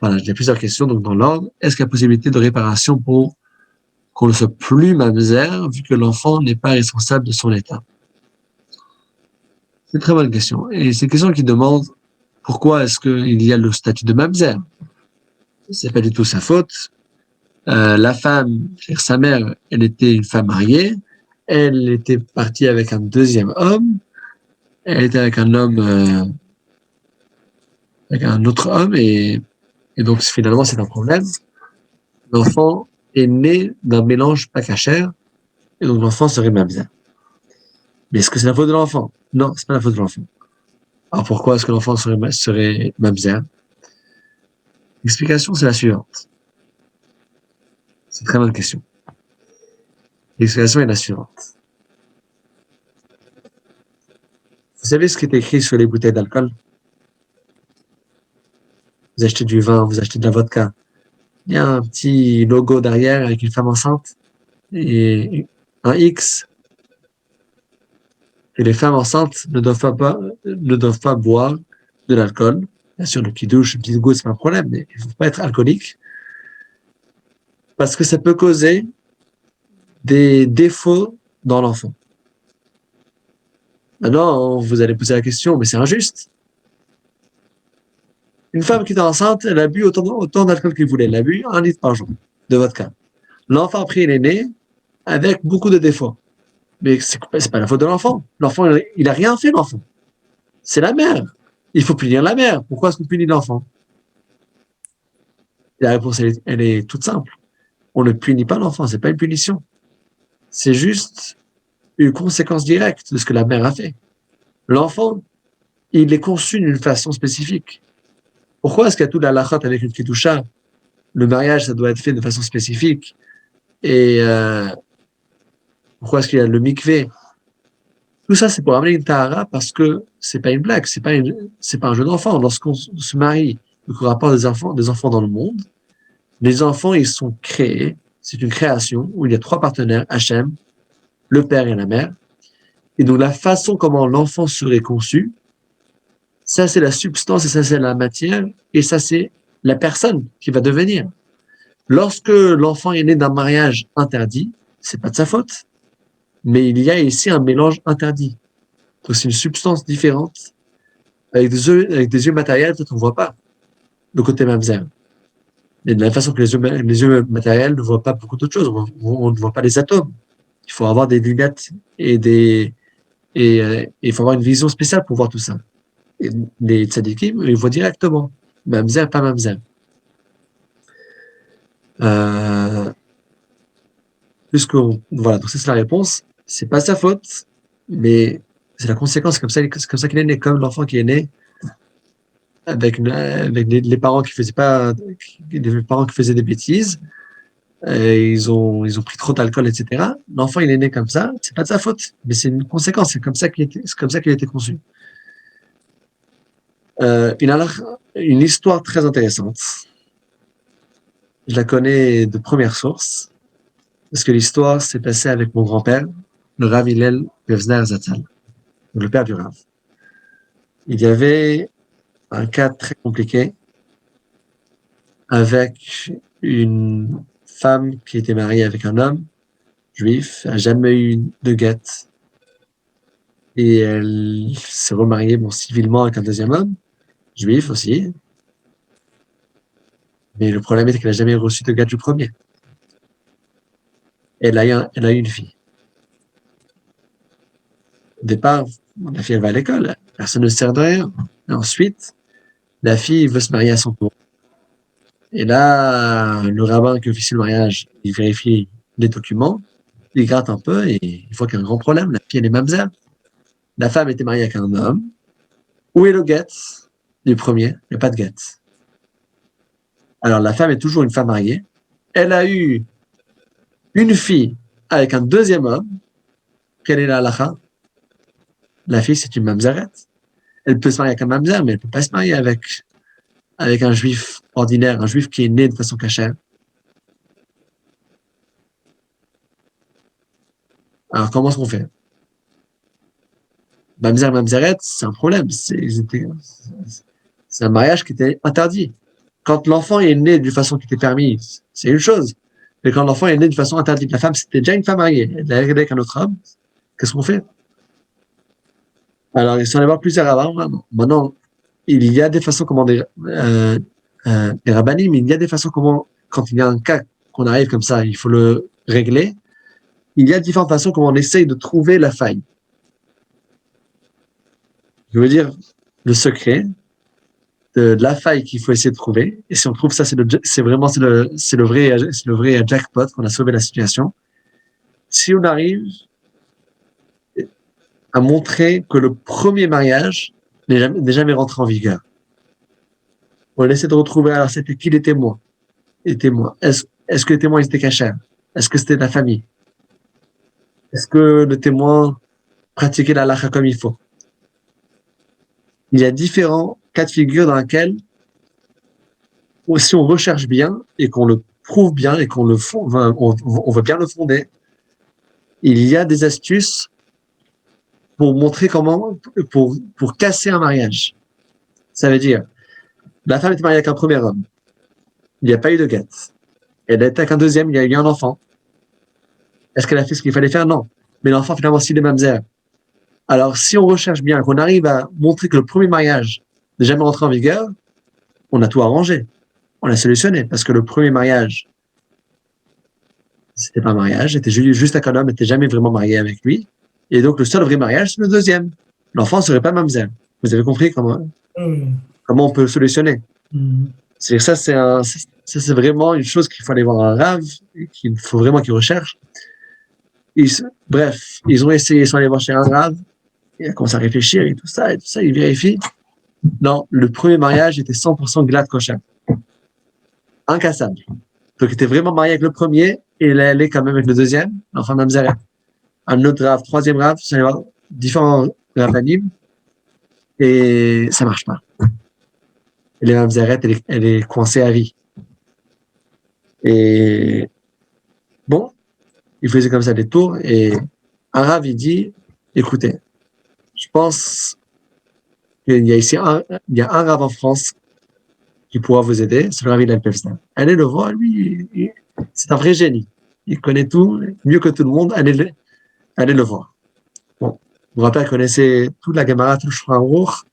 Voilà, j'ai plusieurs questions, donc dans l'ordre. Est-ce qu'il y a possibilité de réparation pour qu'on ne soit plus mamzer, vu que l'enfant n'est pas responsable de son état? C'est une très bonne question. Et c'est une question qui demande pourquoi est-ce qu'il y a le statut de mamzer? C'est pas du tout sa faute. La femme, c'est-à-dire sa mère, elle était une femme mariée. Elle était partie avec un deuxième homme. Elle était avec un homme, avec un autre homme, et donc finalement c'est un problème. L'enfant est né d'un mélange pas cachère, et donc l'enfant serait mamzer. Mais est-ce que c'est la faute de l'enfant? Non, c'est pas la faute de l'enfant. Alors pourquoi est-ce que l'enfant serait mamzer? L'explication, c'est la suivante. C'est une très bonne question. L'explication est la suivante. Vous savez ce qui est écrit sur les bouteilles d'alcool? Vous achetez du vin, vous achetez de la vodka. Il y a un petit logo derrière avec une femme enceinte et un X. Et les femmes enceintes ne doivent pas boire de l'alcool. Bien sûr, le kidouche, une petite goutte, c'est pas un problème, mais il ne faut pas être alcoolique parce que ça peut causer des défauts dans l'enfant. Maintenant, vous allez poser la question, mais c'est injuste. Une femme qui est enceinte, elle a bu autant d'alcool qu'il voulait. Elle a bu 1 litre par jour de vodka. L'enfant, après, il est né avec beaucoup de défauts. Mais c'est pas la faute de l'enfant. L'enfant, il a rien fait, l'enfant. C'est la mère. Il faut punir la mère. Pourquoi est-ce qu'on punit l'enfant? La réponse, elle est toute simple. On ne punit pas l'enfant, c'est pas une punition. C'est juste une conséquence directe de ce que la mère a fait. L'enfant, il est conçu d'une façon spécifique. Pourquoi est-ce qu'il y a tout la lachat avec une kitoucha? Le mariage, ça doit être fait de façon spécifique. Et pourquoi est-ce qu'il y a le mikvé? Tout ça, c'est pour amener une tahara parce que c'est pas une blague, c'est pas un jeu d'enfant. Lorsqu'on se marie, qu'on rapporte des enfants dans le monde, les enfants, ils sont créés. C'est une création où il y a 3 partenaires, Hachem, le père et la mère. Et donc, la façon comment l'enfant serait conçu, ça, c'est la substance et ça, c'est la matière et ça, c'est la personne qui va devenir. Lorsque l'enfant est né d'un mariage interdit, c'est pas de sa faute. Mais il y a ici un mélange interdit. Donc, c'est une substance différente. Avec des yeux matériels, peut-être on voit pas le côté mamzer. Mais de la façon que les yeux matériels ne voient pas beaucoup d'autres choses. On ne voit pas les atomes. Il faut avoir des lunettes et il faut avoir une vision spéciale pour voir tout ça. Et les tzadikim, ils voient directement. Mamzer, pas mamzer. Euh, voilà, donc ça c'est la réponse. C'est pas sa faute, mais c'est la conséquence. C'est comme ça qu'il est né, comme l'enfant qui est né avec les parents qui faisaient pas, les parents qui faisaient des bêtises. Ils ont pris trop d'alcool, etc. L'enfant, il est né comme ça. C'est pas de sa faute, mais c'est une conséquence. C'est comme ça qu'il a été conçu. Il a une histoire très intéressante. Je la connais de première source, parce que l'histoire s'est passée avec mon grand-père, le Rav Hillel Pevzner Zatzal, le père du Rav. Il y avait un cas très compliqué avec une femme qui était mariée avec un homme juif, n'a jamais eu de guette, et elle s'est remariée civilement avec un deuxième homme, juif aussi, mais le problème est qu'elle n'a jamais reçu de guette du premier. Elle a eu une fille. Au départ, la fille, elle va à l'école, personne ne sert de rien. Et ensuite, la fille veut se marier à son tour. Et là, le rabbin qui officie le mariage, il vérifie les documents, il gratte un peu et il voit qu'il y a un grand problème. La fille, elle est mamzer. La femme était mariée avec un homme. Où est le guet du premier? Il n'y a pas de guet. Alors, la femme est toujours une femme mariée. Elle a eu une fille avec un deuxième homme. Quelle est la halakha? La fille, c'est une mamzeret. Elle peut se marier avec un mamzer, mais elle ne peut pas se marier avec un juif ordinaire, un juif qui est né de façon cachère. Alors, comment est-ce qu'on fait? Mamzer, mamzeret, c'est un problème. C'est un mariage qui était interdit. quand l'enfant est né d'une façon qui était permise, c'est une chose. Mais quand l'enfant est né d'une façon interdite, la femme, c'était déjà une femme mariée, elle est avec un autre homme, qu'est-ce qu'on fait? Alors, ils sont allés voir plusieurs rabbins. Maintenant, il y a des façons comment des rabbinim, il y a des façons comment, quand il y a un cas qu'on arrive comme ça, il faut le régler. Il y a différentes façons comment on essaye de trouver la faille. Je veux dire, le secret de la faille qu'il faut essayer de trouver. Et si on trouve ça, c'est vraiment, c'est le vrai jackpot qu'on a sauvé la situation. Si on arrive à montrer que le premier mariage n'est jamais rentré en vigueur. On essaie de retrouver, alors c'était qui les témoins? Les témoins. Est-ce que les témoins étaient cachers? Est-ce que c'était de la famille? Est-ce que le témoin pratiquait la halakha comme il faut? Il y a différents cas de figure dans lesquels, si on recherche bien et qu'on le prouve bien et qu'on le fond, on veut bien le fonder, il y a des astuces pour montrer comment, pour casser un mariage. Ça veut dire, la femme était mariée avec un premier homme. Il n'y a pas eu de guette. Elle était avec un deuxième, il y a eu un enfant. Est-ce qu'elle a fait ce qu'il fallait faire? Non. Mais l'enfant, finalement, s'il est mamzer. Alors, si on recherche bien, qu'on arrive à montrer que le premier mariage n'est jamais rentré en vigueur, on a tout arrangé. On a solutionné. Parce que le premier mariage, c'était pas un mariage, c'était juste un homme, n'était jamais vraiment marié avec lui. Et donc, le seul vrai mariage, c'est le deuxième. L'enfant ne serait pas mamzer. Vous avez compris comment on peut solutionner? C'est-à-dire c'est vraiment une chose qu'il faut aller voir un rave, qu'il faut vraiment qu'il recherche. Bref, ils ont essayé, ils sont allés voir chez un rave, il a commencé à réfléchir et tout ça, il vérifie. Non, le premier mariage était 100% glad kosher. Incassable. Donc, il était vraiment marié avec le premier et il allait quand même avec le deuxième, l'enfant d'Amzeret. Un autre rave, troisième rave, ça va différents ravanim et ça marche pas. Et l'Amzeret, elle est coincée à vie. Et bon, il faisait comme ça des tours et un rave, il dit, écoutez, je pense qu'il y a ici il y a un rave en France qui pourra vous aider, c'est le Rav Hillel Pevsner. Allez le voir, lui, c'est un vrai génie. Il connaît tout, mieux que tout le monde, allez le voir. Bon, mon rappelle connaissait toute la Gemara, tout le Shulchan Aruch,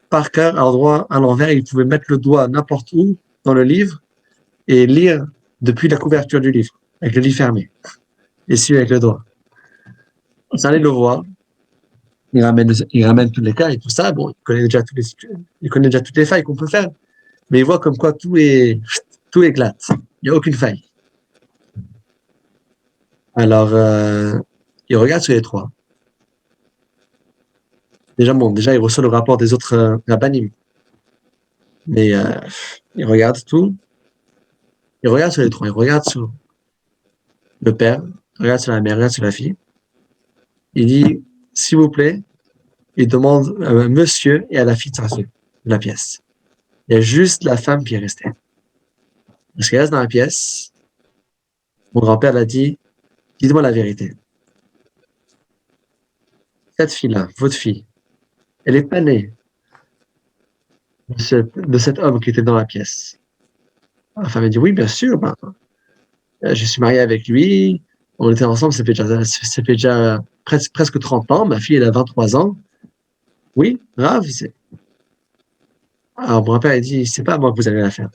par cœur, à l'endroit, à l'envers, il pouvait mettre le doigt n'importe où dans le livre et lire depuis la couverture du livre, avec le livre fermé, et suivre avec le doigt. Ça allait le voir, il ramène tous les cas et tout ça, bon, il connaît déjà toutes les failles qu'on peut faire, mais il voit comme quoi tout éclate. Il n'y a aucune faille. Alors, il regarde sur les trois. Déjà, il reçoit le rapport des autres rabbinim. Mais il regarde tout. Il regarde sur les trois. Il regarde sur le père, il regarde sur la mère, il regarde sur la fille. Il dit, s'il vous plaît, il demande à un monsieur et à la fille de sortir de la pièce. Il y a juste la femme qui est restée. Parce qu'elle reste dans la pièce. Mon grand-père l'a dit, dites-moi la vérité. Cette fille-là, votre fille, elle est pas née de cet homme qui était dans la pièce. La femme a dit, oui, bien sûr, je suis marié avec lui, on était ensemble, ça fait déjà presque 30 ans, ma fille, elle a 23 ans. Oui, grave. Alors, mon père, il dit, c'est pas à moi que vous allez la faire.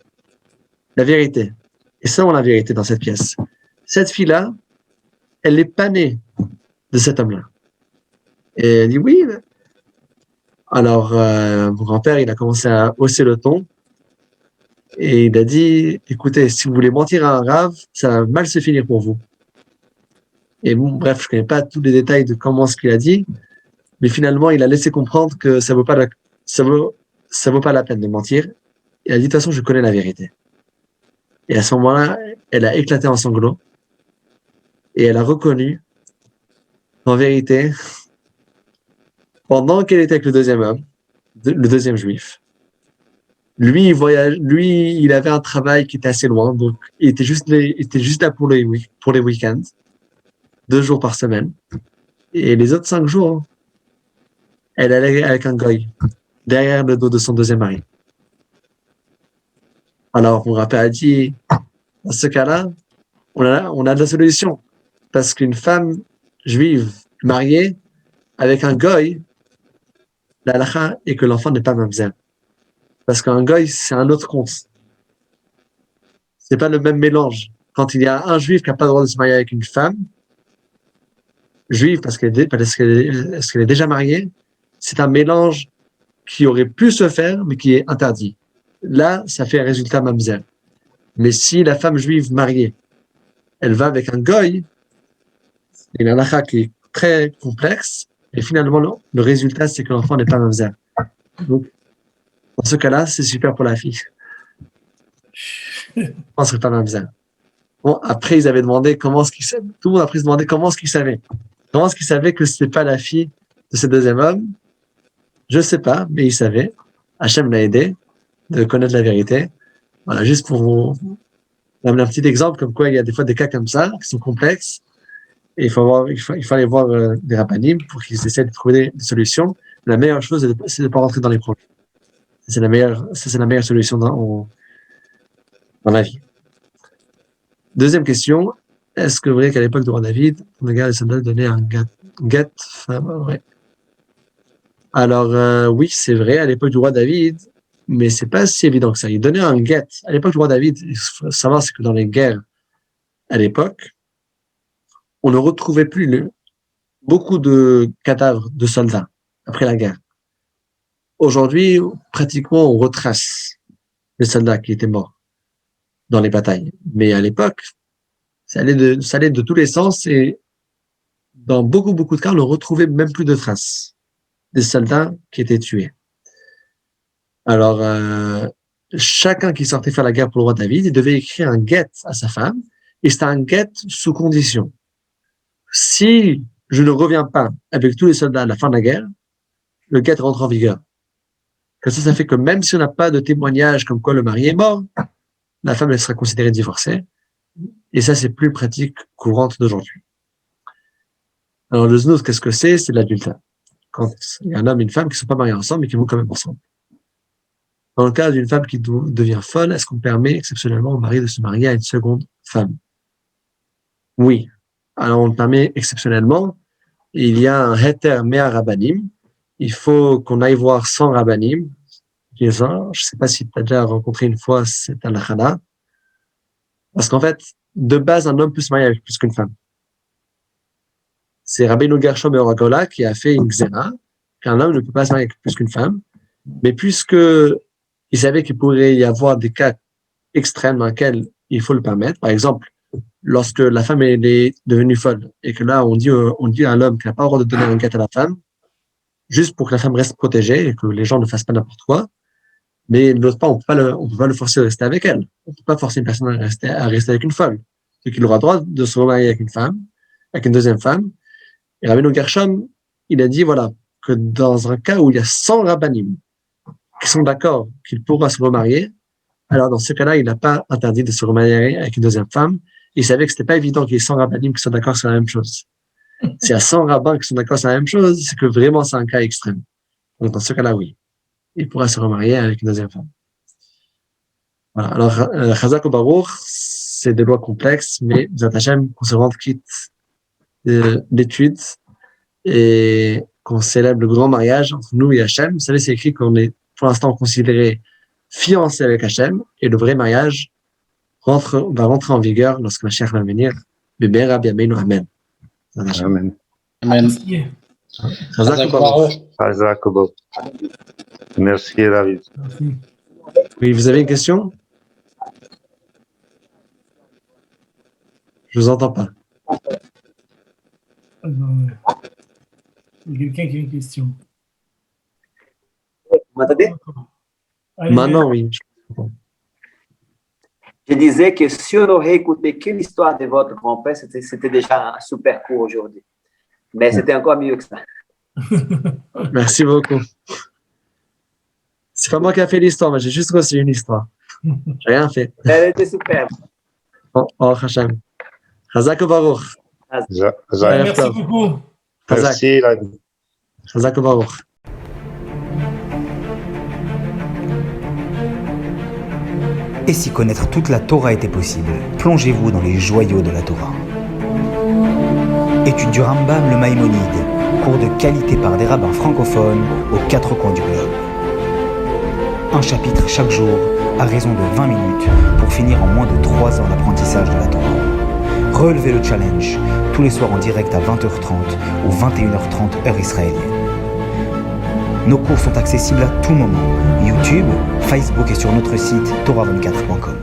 La vérité. Et ça, on la vérité dans cette pièce. Cette fille-là, elle n'est pas née de cet homme-là. Et elle dit, oui. Alors, mon grand-père, il a commencé à hausser le ton. Et il a dit, écoutez, si vous voulez mentir à un rave, ça va mal se finir pour vous. Et bon, bref, je connais pas tous les détails de comment ce qu'il a dit, mais finalement, il a laissé comprendre que ça vaut pas la peine de mentir. Il a dit, de toute façon, je connais la vérité. Et à ce moment-là, elle a éclaté en sanglots et elle a reconnu, en vérité, pendant qu'elle était avec le deuxième homme, le deuxième juif, lui, il avait un travail qui était assez loin, donc il était juste là pour les week-ends, 2 jours par semaine. Et les autres 5 jours, elle allait avec un goy, derrière le dos de son deuxième mari. Alors, mon rappel a dit, dans ce cas-là, on a de la solution. Parce qu'une femme juive mariée avec un goy, la halakha est que l'enfant n'est pas mamzer. Parce qu'un goy, c'est un autre compte. C'est pas le même mélange. Quand il y a un juif qui n'a pas le droit de se marier avec une femme, juive parce qu'elle est déjà mariée, c'est un mélange qui aurait pu se faire, mais qui est interdit. Là, ça fait un résultat mamzer. Mais si la femme juive mariée, elle va avec un goy, il y a une halakha qui est très complexe, et finalement, le résultat, c'est que l'enfant n'est pas mamzer. Donc, dans ce cas-là, c'est super pour la fille. Je pense que c'est pas mamzer. Bon, après, ils avaient demandé comment est-ce qu'ils savaient. Tout le monde après se demandait comment est-ce qu'ils savaient. Comment est-ce qu'ils savaient que c'était pas la fille de ce deuxième homme? Je sais pas, mais ils savaient. Hachem l'a aidé de connaître la vérité. Voilà, juste pour vous donner un petit exemple, comme quoi il y a des fois des cas comme ça, qui sont complexes. Et il faut aller voir des rabbinim pour qu'ils essaient de trouver des solutions. La meilleure chose, c'est de ne pas rentrer dans les problèmes. C'est la meilleure solution dans la vie. Deuxième question. Est-ce que vous voyez qu'à l'époque du roi David, le gars, les soldats donnaient un get femme, ouais. Alors, oui, c'est vrai, à l'époque du roi David, mais c'est pas si évident que ça. Il donnait un get. À l'époque du roi David, il faut savoir, c'est que dans les guerres, à l'époque, on ne retrouvait plus beaucoup de cadavres de soldats après la guerre. Aujourd'hui, pratiquement, on retrace les soldats qui étaient morts dans les batailles. Mais à l'époque, ça allait de tous les sens et dans beaucoup de cas, on ne retrouvait même plus de traces des soldats qui étaient tués. Alors, chacun qui sortait faire la guerre pour le roi David, il devait écrire un get à sa femme, et c'était un get sous condition. Si je ne reviens pas avec tous les soldats à la fin de la guerre, le get rentre en vigueur. Comme ça fait que même si on n'a pas de témoignage comme quoi le mari est mort, la femme, elle sera considérée divorcée. Et ça, c'est plus pratique courante d'aujourd'hui. Alors, le znouz, qu'est-ce que c'est? C'est l'adultère. Quand il y a un homme et une femme qui ne sont pas mariés ensemble, mais qui vont quand même ensemble. Dans le cas d'une femme qui devient folle, est-ce qu'on permet exceptionnellement au mari de se marier à une seconde femme? Oui. Alors, on le permet exceptionnellement. Il y a un heter mea rabbanim. Il faut qu'on aille voir 100 rabbanim. Je ne sais pas si tu as déjà rencontré une fois cette halakha. Parce qu'en fait, de base, un homme peut se marier avec plus qu'une femme. C'est Rabbeinu Gershom et Oragola qui a fait une xéra, qu'un homme ne peut pas se marier avec plus qu'une femme. Mais puisque il savait qu'il pourrait y avoir des cas extrêmes dans lesquels il faut le permettre, par exemple, lorsque la femme est devenue folle et que là, on dit à l'homme qu'il n'a pas le droit de donner un guet à la femme, juste pour que la femme reste protégée et que les gens ne fassent pas n'importe quoi. Mais de l'autre part, on peut pas le forcer à rester avec elle. On peut pas forcer une personne à rester avec une folle. Donc, il aura le droit de se remarier avec une femme, avec une deuxième femme. Et Rabbeinu Gershom, il a dit, voilà, que dans un cas où il y a 100 rabbanim qui sont d'accord qu'il pourra se remarier, alors dans ce cas-là, il n'a pas interdit de se remarier avec une deuxième femme. Il savait que c'était pas évident qu'il y ait 100 rabbanim qui sont d'accord sur la même chose. S'il y a 100 rabbins qui sont d'accord sur la même chose, c'est que vraiment c'est un cas extrême. Donc dans ce cas-là, oui. Il pourra se remarier avec une deuxième femme. Voilà. Alors, Chazak ou Baruch, c'est des lois complexes, mais Zat Hashem, qu'on se rende quitte d'études et qu'on célèbre le grand mariage entre nous et Hashem. Vous savez, c'est écrit qu'on est pour l'instant considéré fiancé avec Hashem et le vrai mariage va rentrer en vigueur lorsque Mashiach va venir. Bébé Rabbi Amen. Amen. Amen. Amen. Chazak ou Baruch. Chazak ou Baruch. Merci, Ravi. Oui, vous avez une question? Je vous entends pas. Il y a quelqu'un qui a une question. Vous m'entendez? Maintenant, oui. Je disais que si on aurait écouté que l'histoire de votre grand-père, c'était déjà un super cours aujourd'hui. Mais c'était encore mieux que ça. Merci beaucoup. C'est pas moi qui a fait l'histoire, mais j'ai juste reçu une histoire. J'ai rien fait. Elle était superbe. Oh, Hashem. Chazak ou Baruch. Merci beaucoup. Merci, Ravi. Chazak ou Baruch. Et si connaître toute la Torah était possible, plongez-vous dans les joyaux de la Torah. Étude du Rambam, le Maïmonide, cours de qualité par des rabbins francophones aux 4 coins du globe. Un chapitre chaque jour, à raison de 20 minutes, pour finir en moins de 3 ans l'apprentissage de la Torah. Relevez le challenge, tous les soirs en direct à 20h30 ou 21h30 heure israélienne. Nos cours sont accessibles à tout moment, YouTube, Facebook et sur notre site torah24.com.